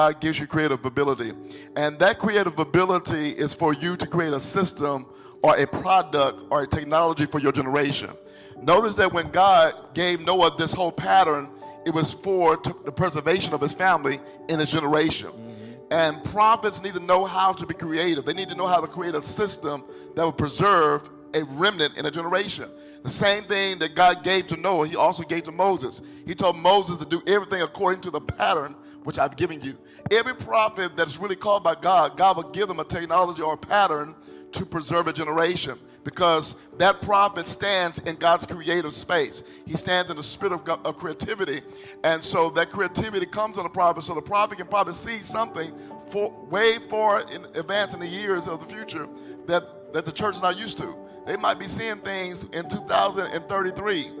God gives you creative ability. And that creative ability is for you to create a system or a product or a technology for your generation. Notice that when God gave Noah this whole pattern, it was for the preservation of his family in his generation. And prophets need to know how to be creative. They need to know how to create a system that will preserve a remnant in a generation. The same thing that God gave to Noah, he also gave to Moses. He told Moses to do everything according to the pattern which I've given you. Every prophet that's really called by God, God will give them a technology or a pattern to preserve a generation, because that prophet stands in God's creative space. He stands in the spirit of creativity, and so that creativity comes on the prophet, so the prophet can probably see something way far in advance in the years of the future that the church is not used to. They might be seeing things in 2033,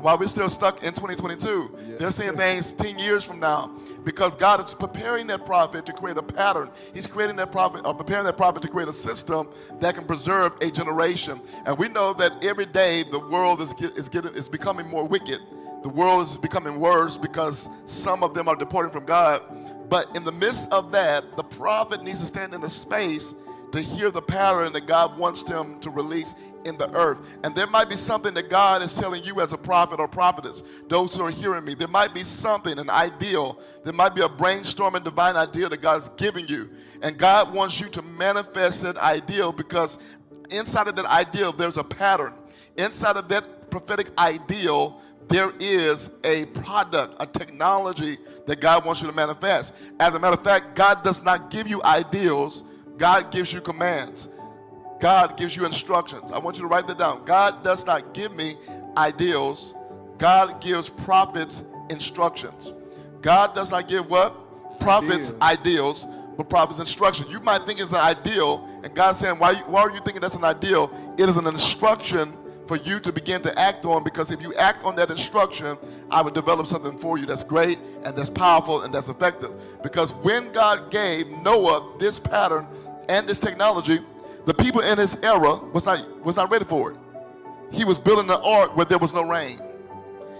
while we're still stuck in 2022. Yeah. They're seeing things 10 years from now, because God is preparing that prophet to create a pattern. He's creating that prophet, or preparing that prophet to create a system that can preserve a generation. And we know that every day the world is becoming more wicked. The world is becoming worse because some of them are departing from God. But in the midst of that, the prophet needs to stand in the space to hear the pattern that God wants them to release in the earth. And there might be something that God is telling you as a prophet or prophetess, those who are hearing me. There might be something, an ideal. There might be a brainstorming divine ideal that God's giving you. And God wants you to manifest that ideal, because inside of that ideal, there's a pattern. Inside of that prophetic ideal, there is a product, a technology that God wants you to manifest. As a matter of fact, God does not give you ideals. God gives you commands. God gives you instructions. I want you to write that down. God does not give me ideals. God gives prophets instructions. God does not give what? Prophets ideals, but prophets instructions. You might think it's an ideal, and God's saying, why are you thinking that's an ideal? It is an instruction for you to begin to act on, because if you act on that instruction, I would develop something for you that's great and that's powerful and that's effective. Because when God gave Noah this pattern and this technology, the people in his era was not ready for it. He was building an ark where there was no rain.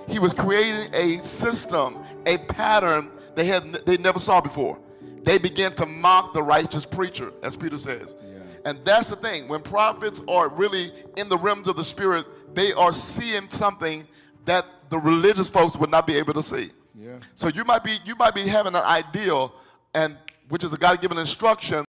He was creating a system, a pattern they never saw before. They began to mock the righteous preacher, as Peter says. Yeah. And that's the thing. When prophets are really in the realms of the spirit, they are seeing something that the religious folks would not be able to see. Yeah. So you might be having an ideal, and which is a God-given instruction.